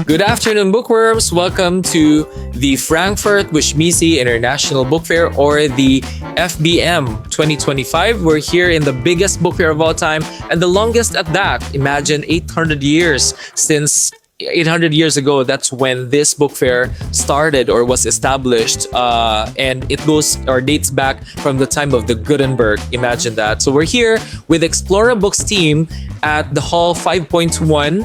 Good afternoon, bookworms. Welcome to the Frankfurt Bushmisi International Book Fair, or the FBM 2025. We're here in the biggest book fair of all time and the longest at that. Imagine 800 years since 800 years ago. That's when this book fair started or was established, and it goes or dates back from the time of the Gutenberg. Imagine that. So we're here with explorabooks team at the hall 5.1.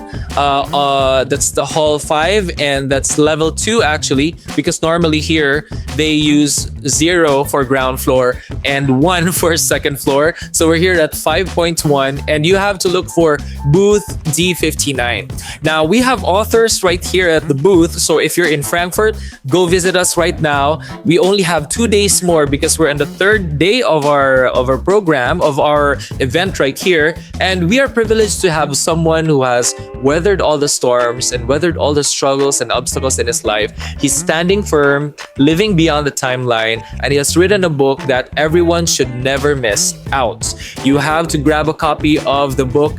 That's the hall 5, and that's level 2 actually, because normally here they use 0 for ground floor and 1 for second floor. So we're here at 5.1, and you have to look for booth D59. Now we have authors right here at the booth, so if you're in Frankfurt, go visit us right now. We only have 2 days more because we're on the 3rd day of our program, of our event right here, and we are privileged to have someone who has weathered all the storms and weathered all the struggles and obstacles in his life. He's standing firm, living beyond the timeline, and he has written a book that everyone should never miss out. You have to grab a copy of the book.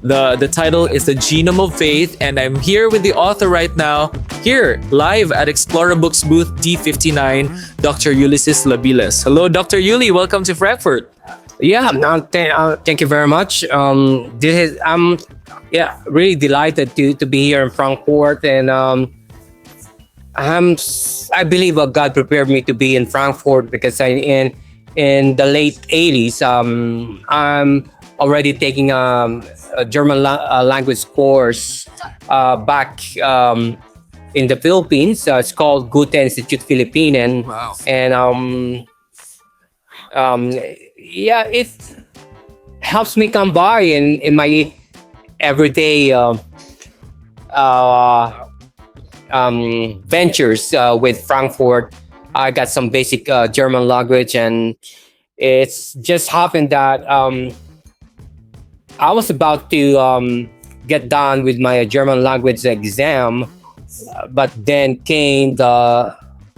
The title is The Genome of Faith, and I'm here with the author right now, here live at Explorabooks booth D59, Dr. Ulysses Labilles. Hello, Dr. Uli. Welcome to Frankfurt. Yeah, thank you very much. I'm really delighted to be here in Frankfurt, and I believe God prepared me to be in Frankfurt because in the late 80s, I'm already taking a German language course back in the Philippines. It's called Goethe Institute Philippinen. Wow. And it helps me come by in my everyday ventures with Frankfurt. I got some basic German language, and it's just happened that I was about to get done with my German language exam, but then came the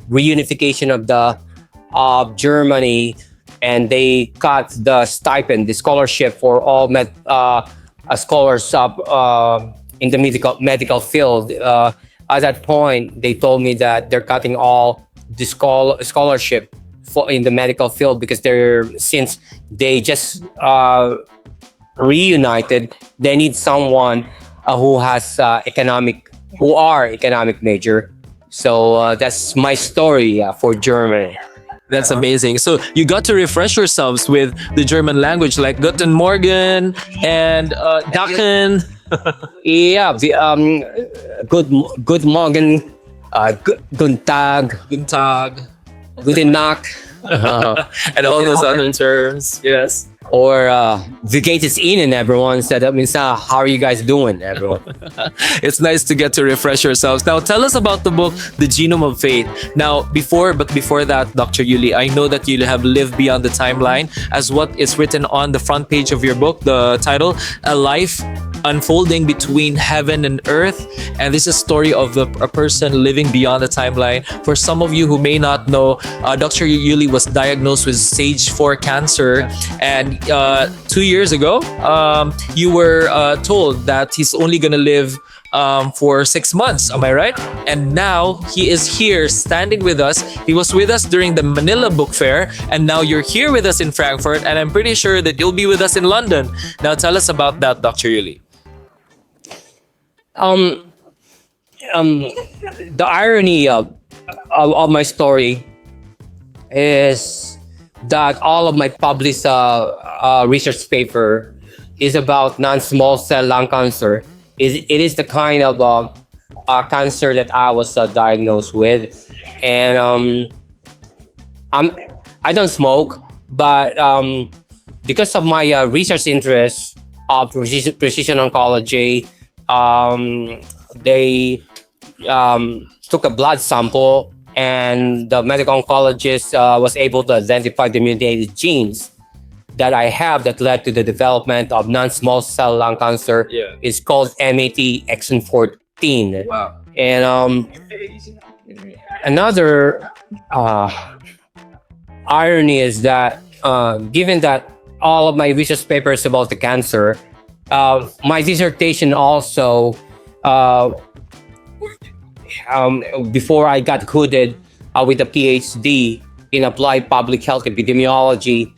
reunification of Germany, and they cut the stipend, the scholarship for all scholars in the medical field. At that point, they told me that they're cutting all the scholarship in the medical field because since they just reunited, they need someone who are economic major. So that's my story for Germany. That's amazing. So you got to refresh yourselves with the German language, like Guten Morgen and Dachen. Yeah, good Morgen, Guten Tag, Guten Tag, Guten Nacht, and all those other terms. Yes. Or the gate is in, and everyone said, that means how are you guys doing, everyone? It's nice to get to refresh yourselves. Now tell us about the book, The Genome of Faith. Now before that, Dr. Yuli, I know that you have lived beyond the timeline, as what is written on the front page of your book, the title, A Life Unfolding Between Heaven and Earth. And this is a story of a person living beyond the timeline. For some of you who may not know, Dr. Yuli was diagnosed with stage 4 cancer, and 2 years ago, you were told that he's only gonna live for 6 months. Am I right? And now he is here standing with us. He was with us during the Manila Book Fair, and now you're here with us in Frankfurt, and I'm pretty sure that you'll be with us in London. Now tell us about that, Dr. Yuli. The irony of my story is that all of my published research paper is about non-small cell lung cancer. It is the kind of cancer that I was diagnosed with, and I don't smoke, but because of my research interest of precision oncology, they took a blood sample, and the medical oncologist was able to identify the mutated genes that I have that led to the development of non-small cell lung cancer. Yeah. It's called MAT exon 14. Wow. And another irony is that given that all of my research papers about the cancer, my dissertation also before I got hooded with a PhD in applied public health epidemiology,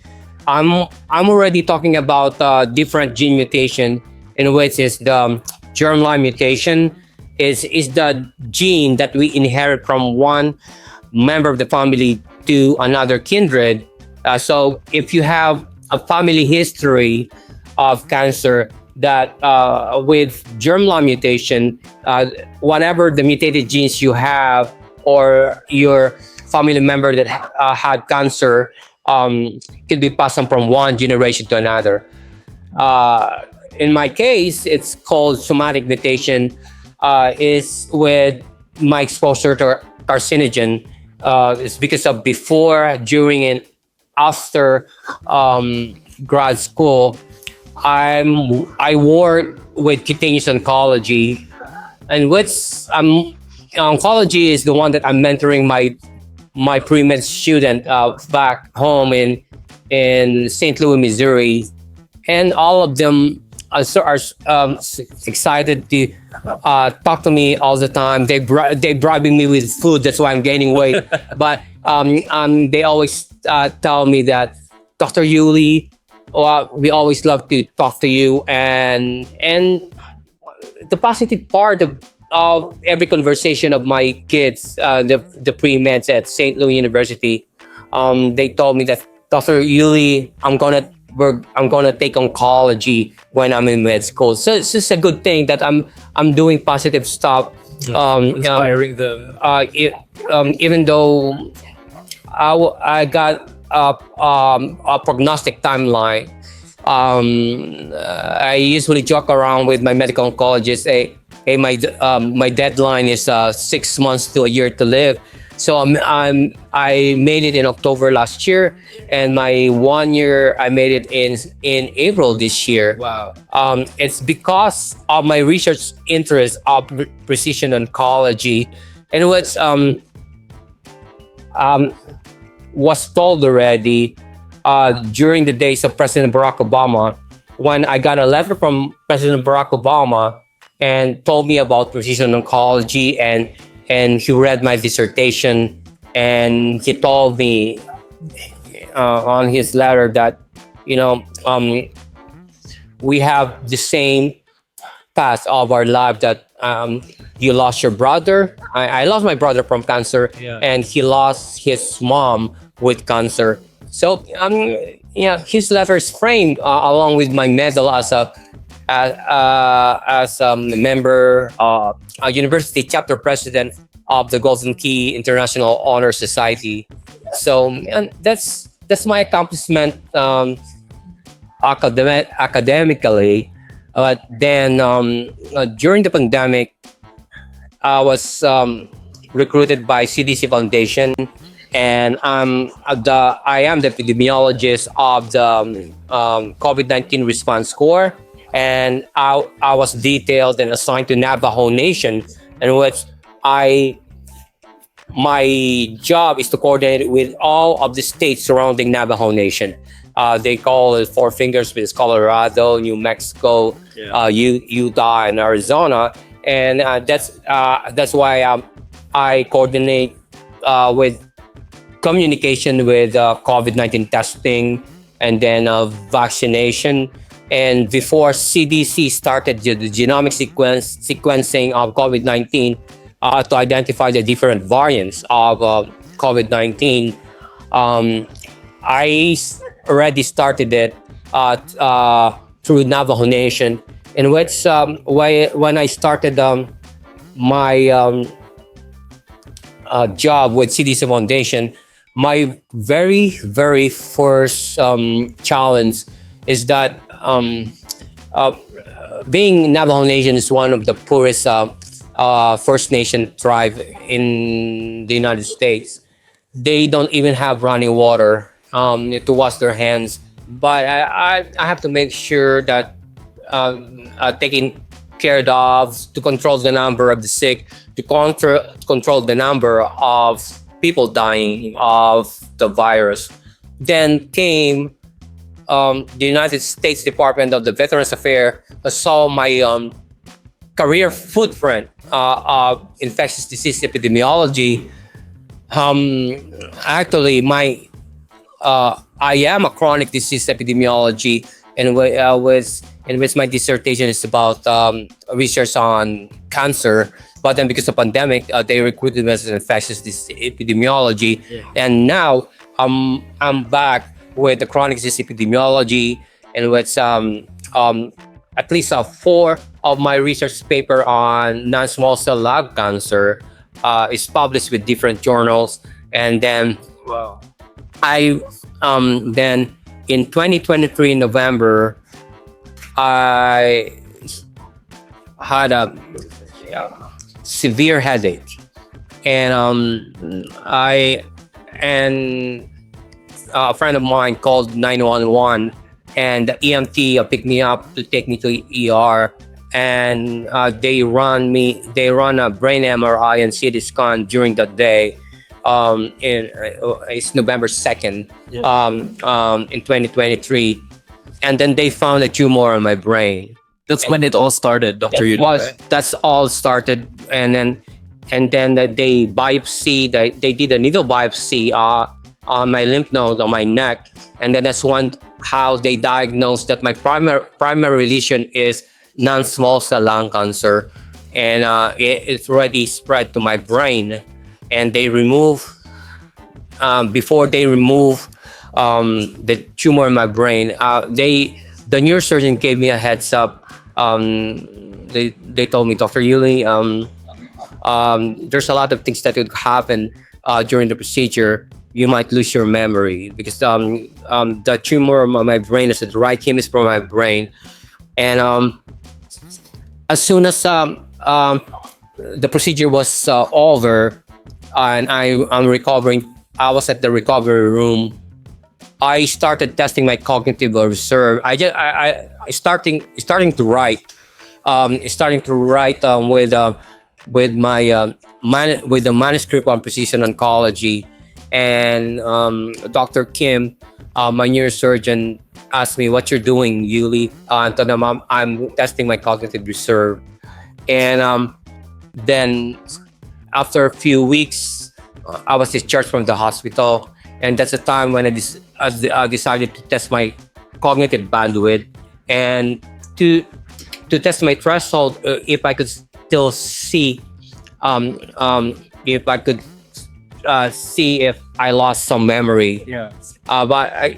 I'm already talking about different gene mutation, in which is the germline mutation is the gene that we inherit from one member of the family to another kindred. So if you have a family history of cancer that with germline mutation, whatever the mutated genes you have or your family member that had cancer can be passed on from one generation to another. In my case, it's called somatic mutation. Is with my exposure to carcinogen. It's because of before, during, and after grad school, I work with cutaneous oncology, and which oncology is the one that I'm mentoring my pre-med student back home in St. Louis, Missouri, and all of them are excited to talk to me all the time. They bribing me with food. That's why I'm gaining weight. But they always tell me that, Dr. Yuli, we always love to talk to you, and the positive part of every conversation of my kids, the pre-meds at St. Louis University, they told me that, Dr. Yuli, I'm gonna take oncology when I'm in med school. So it's just a good thing that I'm doing positive stuff. Inspiring them. Even though I got a prognostic timeline, I usually joke around with my medical oncologist. Hey, my deadline is 6 months to a year to live. So I made it in October last year, and my 1 year I made it in April this year. Wow. It's because of my research interest of precision oncology, and was told already during the days of President Barack Obama, when I got a letter from President Barack Obama and told me about precision oncology, and he read my dissertation, and he told me on his letter that, we have the same path of our life, that you lost your brother. I lost my brother from cancer, Yeah. and he lost his mom with cancer. So his letter is framed along with my medal as a member, a university chapter president of the Golden Key International Honor Society. So, and that's my accomplishment academically. But then during the pandemic, I was recruited by CDC Foundation, and I am the epidemiologist of the COVID-19 response corps, and I was detailed and assigned to Navajo Nation, in which my job is to coordinate with all of the states surrounding Navajo Nation. They call it Four Fingers, with Colorado, New Mexico, Utah, and Arizona, and that's why I coordinate with communication with COVID-19 testing, and then vaccination. And before CDC started the genomic sequencing of COVID-19 to identify the different variants of COVID-19, I already started it through Navajo Nation, in which when I started my job with CDC Foundation, my very first challenge is that being Navajo Nation is one of the poorest First Nation tribe in the United States. They don't even have running water to wash their hands. But I have to make sure that taking care of, to control the number of the sick, to control the number of people dying of the virus. Then came the United States Department of the Veterans Affairs, saw my career footprint of infectious disease epidemiology, actually, I am a chronic disease epidemiology, and in which my dissertation is about research on cancer. But then, because of pandemic, they recruited me as an infectious disease epidemiology, and now I'm back with the chronic disease epidemiology, in which at least four of my research paper on non-small cell lung cancer is published with different journals, and then Wow. I then in 2023 November, I had a severe headache, and I and a friend of mine called 911, and the EMT picked me up to take me to ER, and they run a brain MRI and CT scan during the day. It's November 2nd, in 2023, and then they found a tumor in my brain. That's when it all started, Dr. Yun. That's all started, and then they they did a needle biopsy on my lymph node on my neck, and then that's how they diagnosed that my primary lesion is non-small cell lung cancer, and it's already spread to my brain. And they before they remove the tumor in my brain, the neurosurgeon gave me a heads up. They told me, Dr. Yuli, there's a lot of things that could happen during the procedure. You might lose your memory because the tumor on my brain is the right chemist for my brain. And as soon as the procedure was over, and I'm recovering, I was at the recovery room. I started testing my cognitive reserve. I starting to write, with my with the manuscript on precision oncology, and Dr. Kim, my neurosurgeon, asked me, "What you're doing, Yuli?" And told him I'm testing my cognitive reserve, and then after a few weeks, I was discharged from the hospital, and that's the time when I decided to test my cognitive bandwidth and to test my threshold, if I could still see, if I could see if I lost some memory. Yeah. But I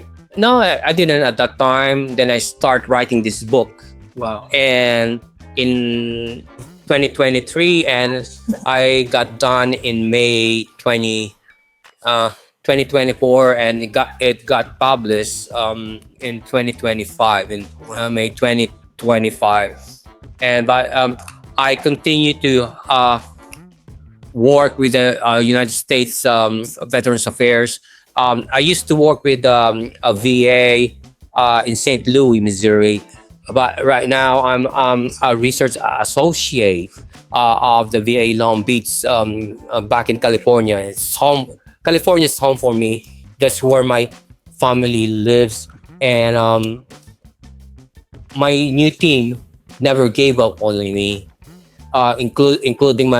didn't at that time. Then I start writing this book. Wow. And in 2023, and I got done in May 2024, and it got published in 2025, in May 2025. And I continue to work with the United States Veterans Affairs. I used to work with a VA in St. Louis, Missouri. But right now, I'm a research associate of the VA Long Beach, back in California. It's home. California is home for me. That's where my family lives, and my new team never gave up on me, including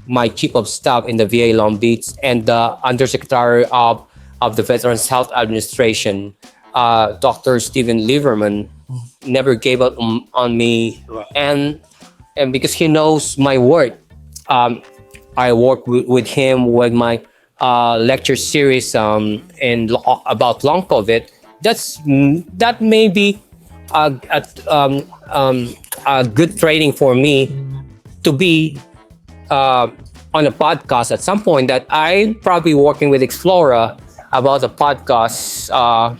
my chief of staff in the VA Long Beach and the undersecretary of the Veterans Health Administration, Dr. Steven Lieberman, never gave up on me, and because he knows my work, I work with him with my lecture series about long COVID. That may be a good training for me to be on a podcast at some point. That I'm probably working with Explora about a podcast on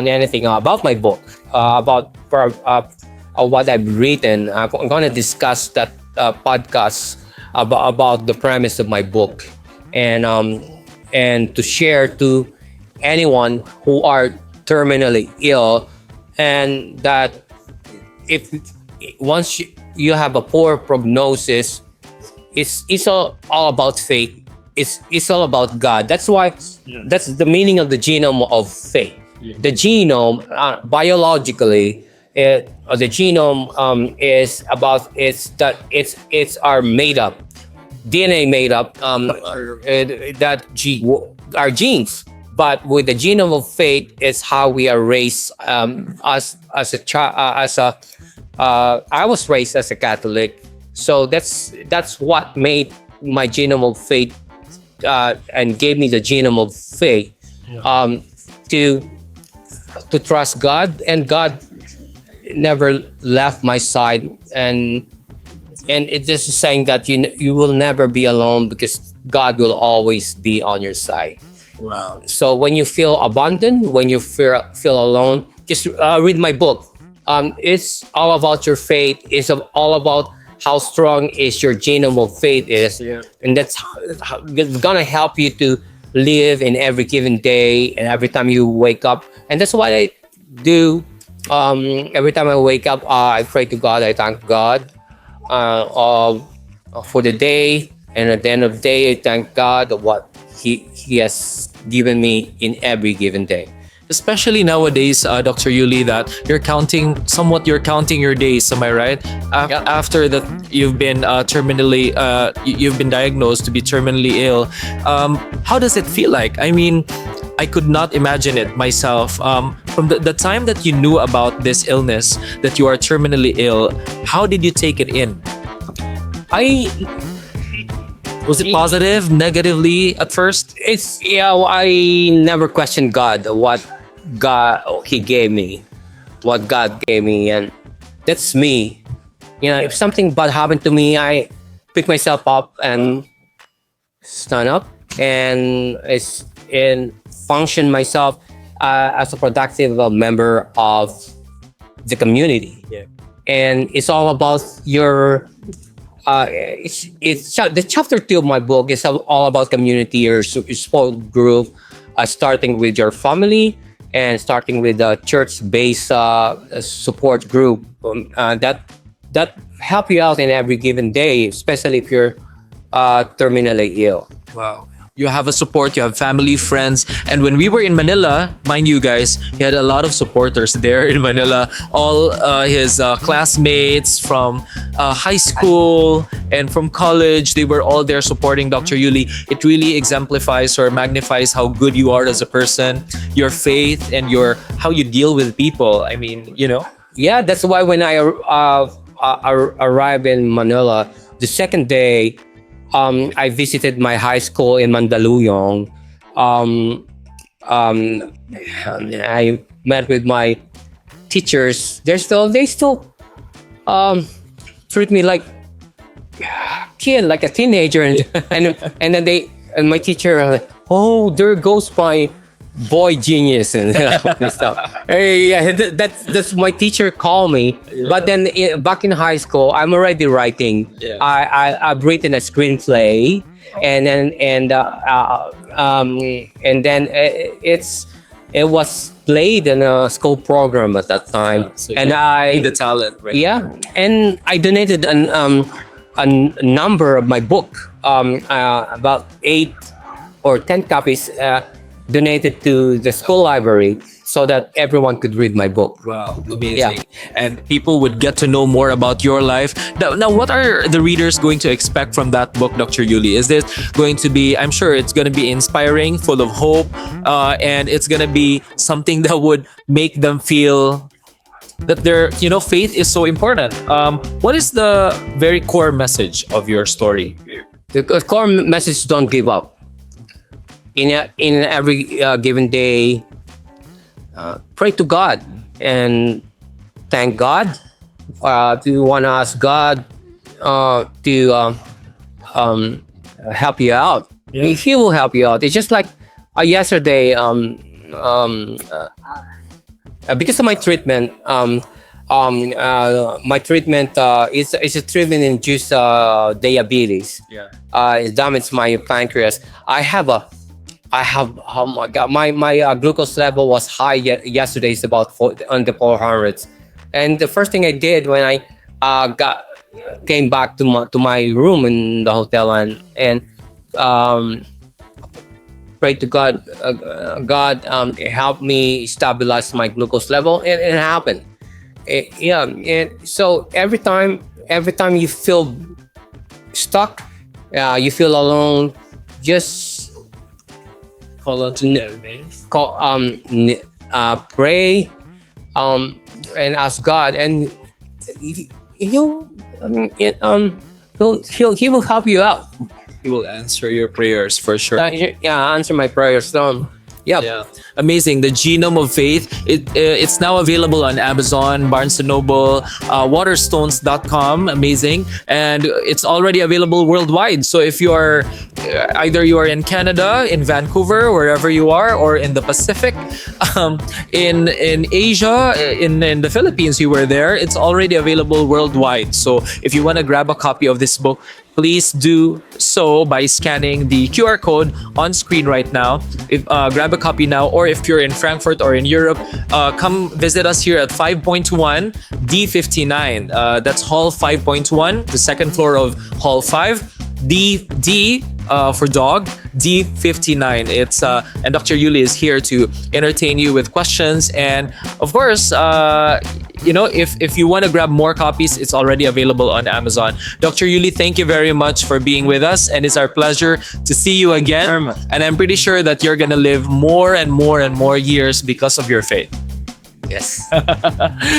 anything about my book, about what I've written. I'm going to discuss that podcast about the premise of my book, and to share to anyone who are terminally ill, and that if once you have a poor prognosis, it's all about faith. It's all about God. That's why that's the meaning of the genome of faith. The genome, biologically, the genome is about it's our made up DNA made up our genes. But with the genome of faith is how we are raised as a child I was raised as a Catholic, so that's what made my genome of faith and gave me the genome of faith to trust God, and God never left my side, and it just is saying that you will never be alone because God will always be on your side. Wow. So when you feel abandoned, when you feel alone, just read my book. It's all about your faith. It's all about how strong is your genome of faith is, and it's gonna help you to live in every given day and every time you wake up. And that's what I do. Every time I wake up, I pray to God. I thank God for the day, and at the end of the day, I thank God of what He has given me in every given day. Especially nowadays, Dr. Yuli, that you're counting your days. Am I right? After that, you've been you've been diagnosed to be terminally ill. How does it feel like? I mean, I could not imagine it myself. From the time that you knew about this illness, that you are terminally ill, how did you take it in? Was it positive, negatively at first? I never questioned God, what He gave me, what God gave me, and that's me. If something bad happened to me, I pick myself up and stand up and function myself as a productive member of the community. Yeah. And it's all about your the chapter 2 of my book is all about community, your support group, starting with your family and starting with a church-based support group that help you out in every given day, especially if you're terminally ill. Wow. You have a support, you have family, friends. And when we were in Manila, mind you guys, he had a lot of supporters there in Manila. All his classmates from high school and from college, they were all there supporting Dr. Yuli. It really exemplifies or magnifies how good you are as a person, your faith, and how you deal with people. I mean, Yeah, that's why when I arrived in Manila, the second day, I visited my high school in Mandaluyong. I met with my teachers. They still treat me like a kid, like a teenager, and then my teacher, oh, there goes my boy genius and stuff. Yeah, that's my teacher called me. But then back in high school, I'm already writing. Yeah. I've written a screenplay, and then it was played in a school program at that time. So and I the talent, right? Yeah, and I donated a number of my book, about 8 or 10 copies. Donated to the school library so that everyone could read my book. Wow, amazing. Yeah. And people would get to know more about your life. Now, what are the readers going to expect from that book, Dr. Yuli? Is this going to be, I'm sure it's going to be inspiring, full of hope, and it's going to be something that would make them feel that their, faith is so important. What is the very core message of your story? The core message: don't give up. In every given day, pray to God and thank God. If you want to ask God to help you out, He will help you out. It's just like yesterday, because of my treatment, my treatment is a treatment-induced diabetes. Yeah. It damaged my pancreas. Oh my God, my glucose level was high yesterday. It's about on the 400s. And the first thing I did when I came back to my room in the hotel and prayed to God, God help me stabilize my glucose level, and it happened. Yeah, and so every time you feel stuck, you feel alone, just Hold on to nervous. call, pray, and ask God, and he'll, I mean, he will help you out. He will answer your prayers for sure. Yeah, answer my prayers. Yeah. Yeah, amazing. The Genome of Faith. It's now available on Amazon, Barnes and Noble, Waterstones.com. Amazing, and it's already available worldwide. So if you are either you are in Canada, in Vancouver, wherever you are, or in the Pacific, in Asia, in the Philippines, you were there. It's already available worldwide. So if you want to grab a copy of this book, please do so by scanning the QR code on screen right now. Grab a copy now, or if you're in Frankfurt or in Europe, come visit us here at 5.1 D59. That's Hall 5.1, the second floor of Hall 5. D for dog, D59. It's and Dr. Yuli is here to entertain you with questions, and of course, if you want to grab more copies, it's already available on Amazon. Dr. Yuli, thank you very much for being with us, and it's our pleasure to see you again. And I'm pretty sure that you're gonna live more and more and more years because of your faith. Yes.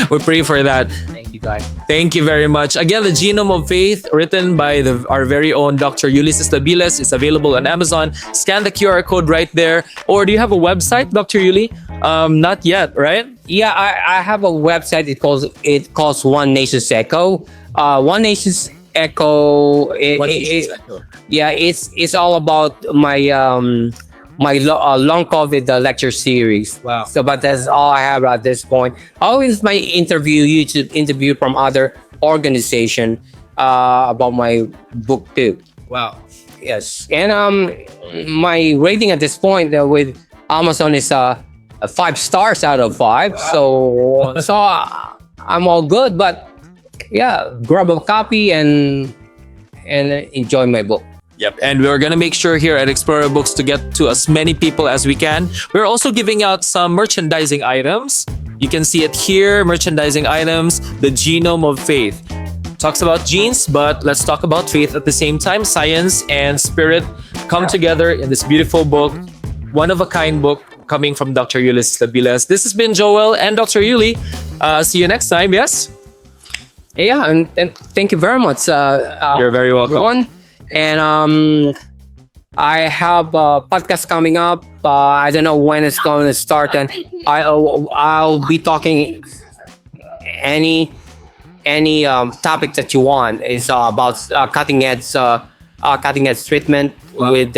We pray for that. Thank you, guys. Thank you very much. Again, the Genome of Faith, written by our very own Dr. Ulysses Labilles, is available on Amazon. Scan the QR code right there. Or do you have a website, Dr. Yuli? Not yet, right? Yeah, I have a website. It calls One Nation's Echo. One Nation's Echo. Yeah, it's all about my long COVID lecture series. Wow. So, but that's all I have at this point. Always my YouTube interview from other organization about my book too. Wow. Yes, and my rating at this point with Amazon is a 5 stars out of 5. Wow. So I'm all good. But yeah, grab a copy and enjoy my book. Yep, and we're gonna make sure here at Explorer Books to get to as many people as we can. We're also giving out some merchandising items. You can see it here, merchandising items, the Genome of Faith. Talks about genes, but let's talk about faith at the same time. Science and spirit come together in this beautiful book, one-of-a-kind book coming from Dr. Ulysses Labilles. This has been Joel and Dr. Yuli. See you next time, yes? Yeah, and thank you very much. You're very welcome. Everyone. And I have a podcast coming up. I don't know when it's going to start, and I'll be talking any topic that you want. It's about cutting edge treatment with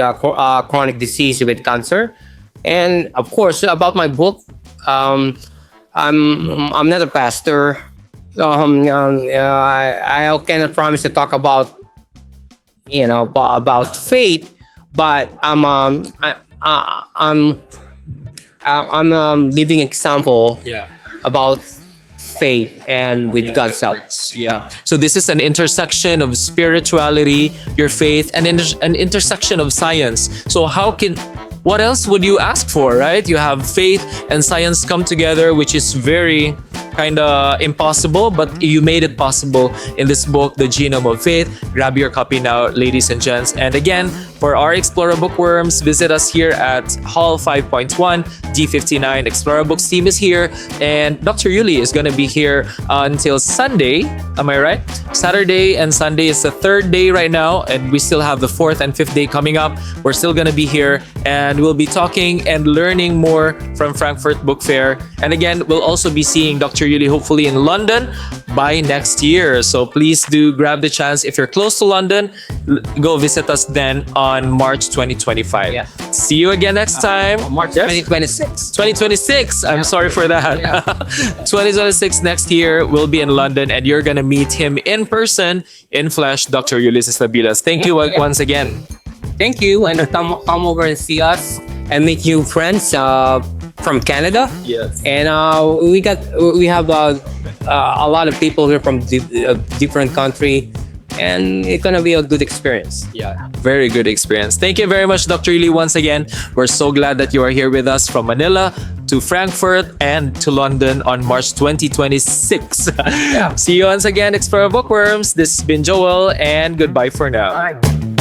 chronic disease with cancer, and of course about my book. I'm not a pastor. I cannot promise to talk about about faith, but I'm living example about faith and with God's help. Yeah. So this is an intersection of spirituality, your faith, and an intersection of science. So what else would you ask for, right? You have faith and science come together, which is very kind of impossible, but you made it possible in this book, The Genome of Faith. Grab your copy now, ladies and gents. And again, for our Explorer Bookworms, visit us here at Hall 5.1, D59. Explorer Books team is here, and Dr. Yuli is going to be here until Sunday. Am I right? Saturday and Sunday is the 3rd day right now, and we still have the 4th and 5th day coming up. We're still going to be here, and we'll be talking and learning more from Frankfurt Book Fair. And again, we'll also be seeing Dr. Yuli hopefully in London by next year. So please do grab the chance. If you're close to London, go visit us then on March 2025. Yeah. See you again next time. March 2026. 2026. I'm sorry for that. 2026 next year, we'll be in London, and you're going to meet him in person, in flesh, Dr. Ulysses Labilles. Thank you once again. Thank you, and come over and see us and meet new friends from Canada. Yes. And we have a lot of people here from different country, and it's gonna be a good experience. Yeah, very good experience. Thank you very much, Dr. Yuli, once again. We're so glad that you are here with us from Manila to Frankfurt and to London on March 2026. See you once again, Explore Bookworms. This has been Joel, and goodbye for now. All right.